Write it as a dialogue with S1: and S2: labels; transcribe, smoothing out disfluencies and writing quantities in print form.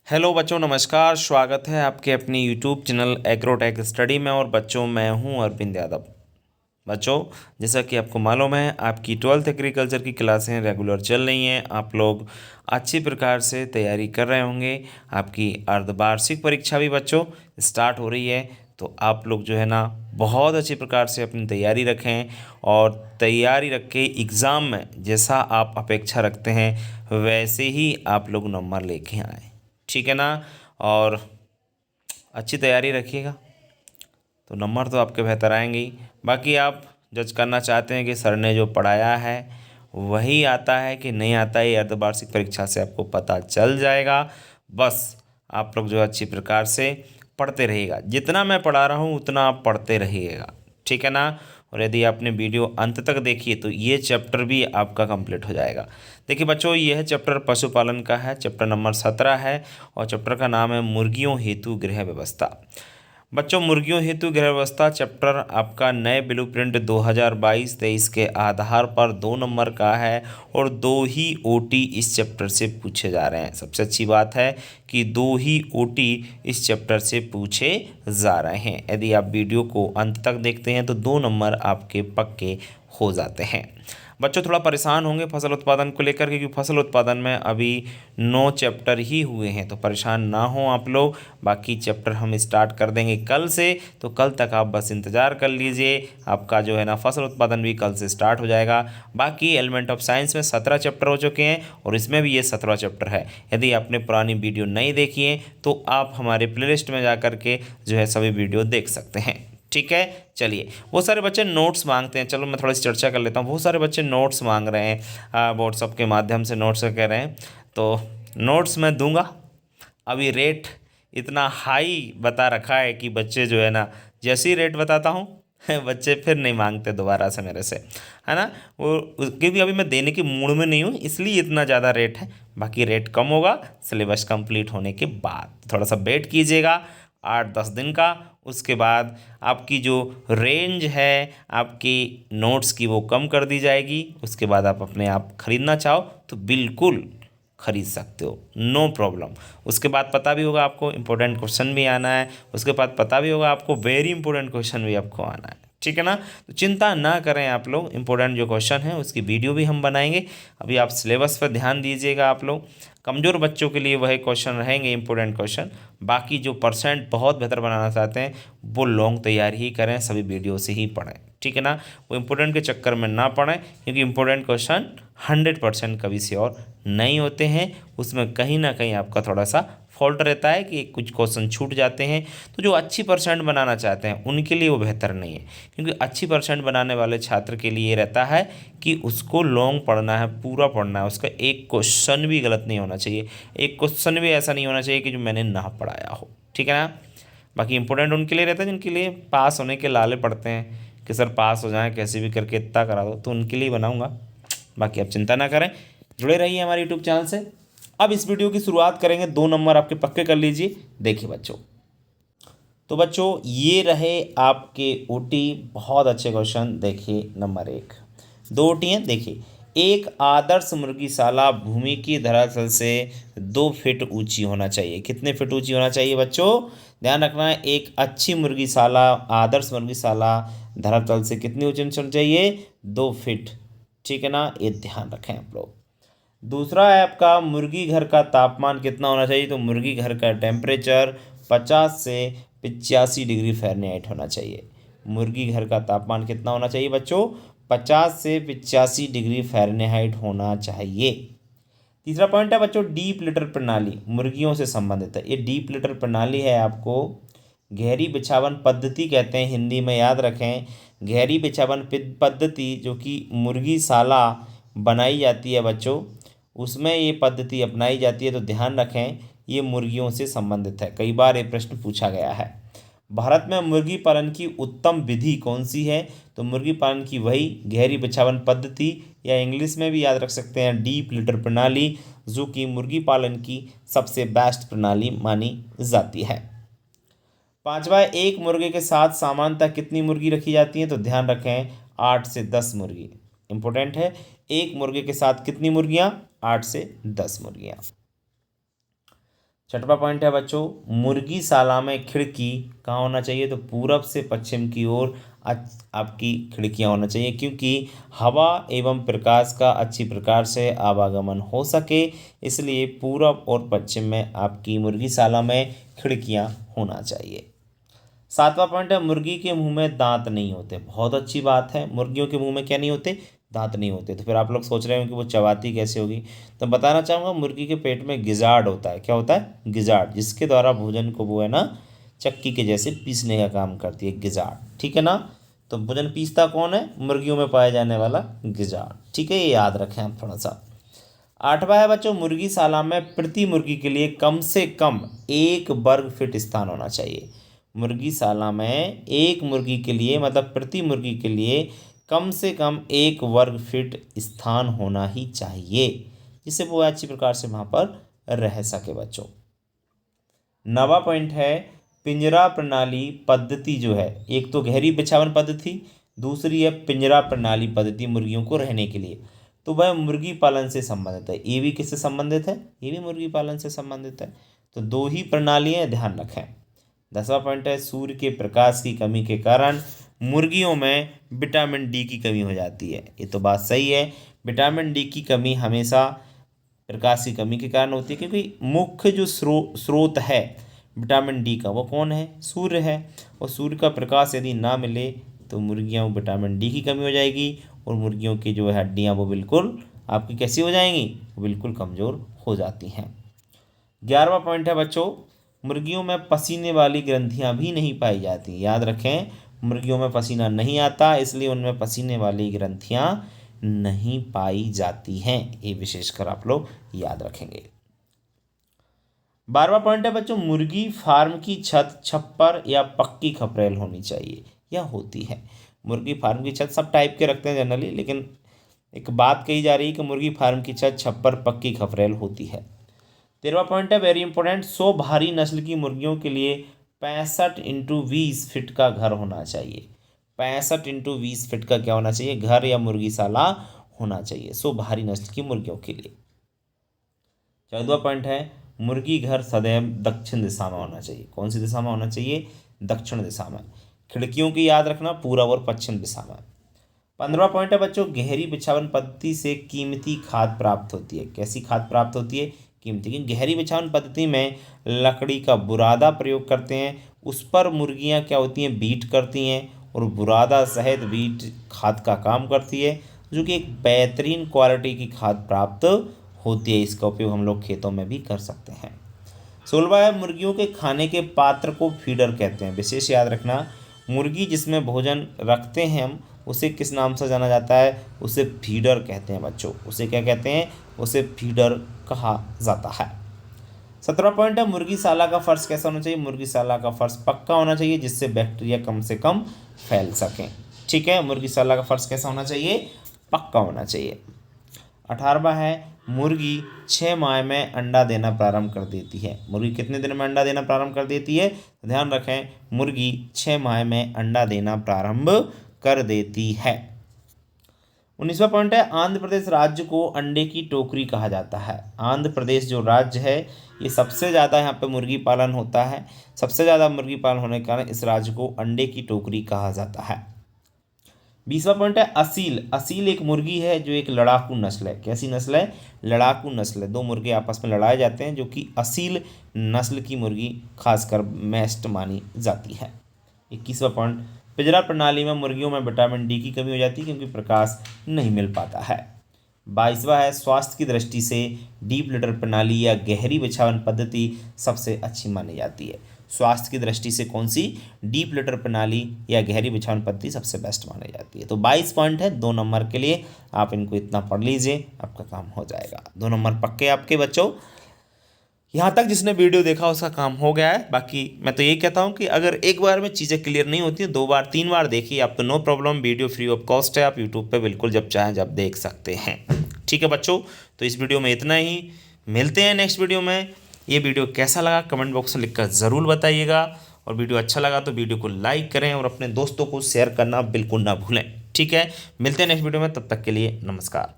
S1: Hello बच्चों, नमस्कार। स्वागत है आपके अपनी यूट्यूब चैनल एग्रोटेक स्टडी में। और बच्चों, मैं हूं अरविंद यादव। बच्चों, जैसा कि आपको मालूम है, आपकी 12th एग्रीकल्चर की क्लासें रेगुलर चल रही हैं। आप लोग अच्छी प्रकार से तैयारी कर रहे होंगे। आपकी अर्धवार्षिक परीक्षा भी बच्चों स्टार्ट हो रही है, तो आप लोग जो है ना बहुत अच्छी प्रकार से अपनी तैयारी रखें। और तैयारी रख के एग्ज़ाम में जैसा आप अपेक्षा रखते हैं वैसे ही आप लोग नंबर लेके आएँ, ठीक है ना। और अच्छी तैयारी रखिएगा तो नंबर तो आपके बेहतर आएंगे ही। बाकी आप जज करना चाहते हैं कि सर ने जो पढ़ाया है वही आता है कि नहीं आता है, ये अर्धवार्षिक परीक्षा से आपको पता चल जाएगा। बस आप लोग जो अच्छी प्रकार से पढ़ते रहिएगा। जितना मैं पढ़ा रहा हूँ उतना आप पढ़ते रहिएगा, ठीक है ना। और यदि आपने वीडियो अंत तक देखी तो ये चैप्टर भी आपका कंप्लीट हो जाएगा। देखिए बच्चों, यह चैप्टर पशुपालन का है, चैप्टर नंबर 17 है। और चैप्टर का नाम है मुर्गियों हेतु गृह व्यवस्था। बच्चों, मुर्गियों हेतु गृह व्यवस्था चैप्टर आपका नए ब्लूप्रिंट 2022-23 के आधार पर 2 नंबर का है। और 2 ही ओटी इस चैप्टर से पूछे जा रहे हैं। सबसे अच्छी बात है कि 2 ही ओटी इस चैप्टर से पूछे जा रहे हैं। यदि आप वीडियो को अंत तक देखते हैं तो 2 नंबर आपके पक्के हो जाते हैं। बच्चों, थोड़ा परेशान होंगे फसल उत्पादन को लेकर, क्योंकि फसल उत्पादन में अभी 9 चैप्टर ही हुए हैं। तो परेशान ना हो आप लोग, बाकी चैप्टर हम स्टार्ट कर देंगे कल से। तो कल तक आप बस इंतज़ार कर लीजिए। आपका जो है ना फसल उत्पादन भी कल से स्टार्ट हो जाएगा। बाकी एलिमेंट ऑफ साइंस में 17 चैप्टर हो चुके हैं और इसमें भी ये 17वां चैप्टर है। यदि आपने पुरानी वीडियो नहीं देखी है तो आप हमारे प्लेलिस्ट में जा कर के जो है सभी वीडियो देख सकते हैं, ठीक है। चलिए, बहुत सारे बच्चे नोट्स मांगते हैं, चलो मैं थोड़ी सी चर्चा कर लेता हूँ। बहुत सारे बच्चे नोट्स मांग रहे हैं, व्हाट्सअप के माध्यम से नोट्स कह रहे हैं। तो नोट्स मैं दूंगा। अभी रेट इतना हाई बता रखा है कि बच्चे जो है ना जैसे ही रेट बताता हूँ बच्चे फिर नहीं मांगते दोबारा से मेरे से, है ना। वो क्योंकि अभी मैं देने की मूड में नहीं हूँ, इसलिए इतना ज़्यादा रेट है। बाकी रेट कम होगा सिलेबस कंप्लीट होने के बाद। थोड़ा सा वेट कीजिएगा 8-10 दिन का। उसके बाद आपकी जो रेंज है आपकी नोट्स की वो कम कर दी जाएगी। उसके बाद आप अपने आप ख़रीदना चाहो तो बिल्कुल खरीद सकते हो, नो प्रॉब्लम। उसके बाद पता भी होगा आपको इंपॉर्टेंट क्वेश्चन भी आना है। उसके बाद पता भी होगा आपको वेरी इंपॉर्टेंट क्वेश्चन भी आपको आना है, ठीक है ना। तो चिंता ना करें आप लोग, इंपॉर्टेंट जो क्वेश्चन है उसकी वीडियो भी हम बनाएंगे। अभी आप सिलेबस पर ध्यान दीजिएगा। आप लोग कमज़ोर बच्चों के लिए वही क्वेश्चन रहेंगे इंपॉर्टेंट क्वेश्चन। बाकी जो परसेंट बहुत बेहतर बनाना चाहते हैं वो लॉन्ग तैयारी ही करें, सभी वीडियो से ही पढ़ें, ठीक है ना। वो इम्पोर्टेंट के चक्कर में ना पड़ें, क्योंकि इम्पोर्टेंट क्वेश्चन 100% कभी से और नहीं होते हैं। उसमें कहीं ना कहीं आपका थोड़ा सा फॉल्ट रहता है कि कुछ क्वेश्चन छूट जाते हैं। तो जो अच्छी परसेंट बनाना चाहते हैं उनके लिए वो बेहतर नहीं है, क्योंकि अच्छी परसेंट बनाने वाले छात्र के लिए ये रहता है कि उसको लॉन्ग पढ़ना है, पूरा पढ़ना है। उसका एक क्वेश्चन भी गलत नहीं होना चाहिए, एक क्वेश्चन भी ऐसा नहीं होना चाहिए कि जो मैंने ना पढ़ाया हो, ठीक है ना। बाकी इंपॉर्टेंट उनके लिए रहता है जिनके लिए पास होने के लाले पड़ते हैं कि सर पास हो जाएं कैसे भी करके, इतना करा दो, तो उनके लिए बनाऊंगा। बाकी आप चिंता ना करें, जुड़े रहिए हमारे यूट्यूब चैनल से। अब इस वीडियो की शुरुआत करेंगे। 2 नंबर आपके पक्के कर लीजिए। देखिए बच्चों, तो बच्चों ये रहे आपके ओटी। बहुत अच्छे क्वेश्चन। देखिए नंबर 1, 2 ओटी हैं। देखिए, एक आदर्श मुर्गीशाला भूमि की धरातल से 2 फीट ऊंची होना चाहिए। कितने फीट ऊंची होना चाहिए बच्चों? ध्यान रखना है, एक अच्छी मुर्गीशाला, आदर्श मुर्गीशाला धरातल से कितनी ऊंची होनी चाहिए? 2 फीट, ठीक है ना। ये ध्यान रखें आप लोग। दूसरा है आपका मुर्गी घर का तापमान कितना होना चाहिए? तो मुर्गी घर का टेम्परेचर 50 से 85 डिग्री फ़ारेनहाइट होना चाहिए। मुर्गी घर का तापमान कितना होना चाहिए बच्चों? 50 से 85 डिग्री फ़ारेनहाइट होना चाहिए। तीसरा पॉइंट है बच्चों, डीप लिटर प्रणाली मुर्गियों से संबंधित है। ये डीप लिटर प्रणाली है आपको गहरी बिछावन पद्धति कहते हैं, हिंदी में याद रखें। गहरी बिछावन पद्धति जो कि मुर्गीशाला बनाई जाती है बच्चों, उसमें ये पद्धति अपनाई जाती है। तो ध्यान रखें, ये मुर्गियों से संबंधित है। कई बार ये प्रश्न पूछा गया है। भारत में मुर्गी पालन की उत्तम विधि कौन सी है? तो मुर्गी पालन की वही गहरी बिछावन पद्धति, या इंग्लिश में भी याद रख सकते हैं डीप लिटर प्रणाली, जो कि मुर्गी पालन की सबसे बेस्ट प्रणाली मानी जाती है। पांचवा, एक मुर्गे के साथ सामान्यतः कितनी मुर्गी रखी जाती है? तो ध्यान रखें 8 से 10 मुर्गी। इंपॉर्टेंट है, एक मुर्गे के साथ कितनी मुर्गियां? 8 से 10 मुर्गियां। छठवां पॉइंट है बच्चों, मुर्गीशाला में खिड़की कहाँ होना चाहिए, तो पूरब से पश्चिम की ओर आपकी खिड़कियाँ होना चाहिए, क्योंकि हवा एवं प्रकाश का अच्छी प्रकार से आवागमन हो सके, इसलिए पूरब और पश्चिम में आपकी मुर्गीशाला में खिड़कियाँ होना चाहिए। सातवां पॉइंट है, मुर्गी के मुंह में दांत नहीं होते। बहुत अच्छी बात है, मुर्गियों के मुंह में क्या नहीं होते, दांत नहीं होते। तो फिर आप लोग सोच रहे हो कि वो चबाती कैसे होगी, तो बताना चाहूँगा मुर्गी के पेट में गिजार्ड होता है। क्या होता है, गिजार्ड, जिसके द्वारा भोजन को वो है ना चक्की के जैसे पीसने का काम करती है, गिजार्ड। ठीक है ना, तो भोजन पीसता कौन है, मुर्गियों में पाया जाने वाला गिजार्ड। ठीक है, ये याद रखें आप थोड़ा सा। आठवां है बच्चों, मुर्गीशाला में प्रति मुर्गी के लिए कम से कम 1 वर्ग फीट स्थान होना चाहिए। मुर्गीशाला में एक मुर्गी के लिए मतलब प्रति मुर्गी के लिए कम से कम 1 वर्ग फीट स्थान होना ही चाहिए, जिससे वो अच्छी प्रकार से वहाँ पर रह सके बच्चों। 9वां पॉइंट है, पिंजरा प्रणाली पद्धति जो है, एक तो गहरी बिछावन पद्धति, दूसरी है पिंजरा प्रणाली पद्धति मुर्गियों को रहने के लिए, तो वह मुर्गी पालन से संबंधित है। ये भी किससे संबंधित है, ये भी मुर्गी पालन से संबंधित है। तो 2 ही प्रणालियाँ, ध्यान रखें। 10वां पॉइंट है, सूर्य के प्रकाश की कमी के कारण मुर्गियों में विटामिन डी की कमी हो जाती है। ये तो बात सही है, विटामिन डी की कमी हमेशा प्रकाश की कमी के कारण होती है, क्योंकि मुख्य जो स्रोत है विटामिन डी का वो कौन है, सूर्य है। और सूर्य का प्रकाश यदि ना मिले तो मुर्गियाँ विटामिन डी की कमी हो जाएगी, और मुर्गियों की जो हड्डियाँ वो बिल्कुल आपकी कैसी हो जाएंगी, वो बिल्कुल कमज़ोर हो जाती हैं। 11वां पॉइंट है बच्चों, मुर्गियों में पसीने वाली ग्रंथियां भी नहीं पाई जाती। याद रखें, मुर्गियों में पसीना नहीं आता, इसलिए उनमें पसीने वाली ग्रंथियां नहीं पाई जाती हैं। ये विशेषकर आप लोग याद रखेंगे। 12वां पॉइंट है बच्चों, मुर्गी फार्म की छत छप्पर या पक्की खपरेल होनी चाहिए या होती है। मुर्गी फार्म की छत सब टाइप के रखते हैं जनरली, लेकिन एक बात कही जा रही है कि मुर्गी फार्म की छत छप्पर पक्की खपरेल होती है। 13वां पॉइंट है वेरी इंपॉर्टेंट, 100 भारी नस्ल की मुर्गियों के लिए 65 × 20 फीट का घर होना चाहिए। 65 × 20 फीट का क्या होना चाहिए, घर या मुर्गीशाला होना चाहिए 100 भारी नस्ल की मुर्गियों के लिए। 14वां पॉइंट है, मुर्गी घर सदैव दक्षिण दिशा में होना चाहिए। कौन सी दिशा में होना चाहिए, दक्षिण दिशा में। खिड़कियों की याद रखना पूरब और पश्चिम दिशा में। 15वां पॉइंट है बच्चों, गहरी बिछावन पद्धति से कीमती खाद प्राप्त होती है। कैसी खाद प्राप्त होती है, कीमती। कि गहरी बिछावन पद्धति में लकड़ी का बुरादा प्रयोग करते हैं, उस पर मुर्गियां क्या होती हैं, बीट करती हैं, और बुरादा सहित बीट खाद का काम करती है, जो कि एक बेहतरीन क्वालिटी की खाद प्राप्त होती है। इसका उपयोग हम लोग खेतों में भी कर सकते हैं। 16वां है, मुर्गियों के खाने के पात्र को फीडर कहते हैं। विशेष याद रखना, मुर्गी जिसमें भोजन रखते हैं हम, उसे किस नाम से जाना जाता है, उसे फीडर कहते हैं बच्चों। उसे क्या कहते हैं, उसे फीडर कहा जाता है। 17वां पॉइंट है, मुर्गीशाला का फर्श कैसा होना चाहिए, मुर्गीशाला का फर्श पक्का होना चाहिए, जिससे बैक्टीरिया कम से कम फैल सकें। ठीक है, मुर्गीशाला का फर्श कैसा होना चाहिए, पक्का होना चाहिए। 18वां है, मुर्गी 6 माह में अंडा देना प्रारंभ कर देती है। मुर्गी कितने दिन में अंडा देना प्रारंभ कर देती है, ध्यान रखें, मुर्गी 6 माह में अंडा देना प्रारंभ कर देती है। 19वां पॉइंट है, आंध्र प्रदेश राज्य को अंडे की टोकरी कहा जाता है। आंध्र प्रदेश जो राज्य है, ये सबसे ज़्यादा यहाँ पे मुर्गी पालन होता है। सबसे ज़्यादा मुर्गी पालन होने के कारण इस राज्य को अंडे की टोकरी कहा जाता है। 20वां पॉइंट है, असील। असील एक मुर्गी है जो एक लड़ाकू नस्ल है। कैसी नस्ल है, लड़ाकू नस्ल है। 2 मुर्गे आपस में लड़ाए जाते हैं, जो कि असील नस्ल की मुर्गी खासकर बेस्ट मानी जाती है। 21वां पॉइंट, पिंजरा प्रणाली में मुर्गियों में विटामिन डी की कमी हो जाती है, क्योंकि प्रकाश नहीं मिल पाता है। 22वां है, स्वास्थ्य की दृष्टि से डीप लिटर प्रणाली या गहरी बिछावन पद्धति सबसे अच्छी मानी जाती है। स्वास्थ्य की दृष्टि से कौन सी, डीप लिटर प्रणाली या गहरी बिछावन पद्धति सबसे बेस्ट मानी जाती है। तो 22 पॉइंट है 2 नंबर के लिए, आप इनको इतना पढ़ लीजिए, आपका काम हो जाएगा। 2 नंबर पक्के आपके बच्चों। यहाँ तक जिसने वीडियो देखा उसका काम हो गया है। बाकी मैं तो यही कहता हूँ कि अगर एक बार में चीज़ें क्लियर नहीं होती हैं, 2 बार 3 बार देखिए आप, तो no problem, video free of cost है, आप यूट्यूब पे बिल्कुल जब चाहें जब देख सकते हैं। ठीक है बच्चों, तो इस वीडियो में इतना ही, मिलते हैं नेक्स्ट वीडियो में। ये वीडियो कैसा लगा कमेंट बॉक्स में लिखकर ज़रूर बताइएगा, और वीडियो अच्छा लगा तो वीडियो को लाइक करें और अपने दोस्तों को शेयर करना बिल्कुल ना भूलें। ठीक है, मिलते हैं नेक्स्ट वीडियो में, तब तक के लिए नमस्कार।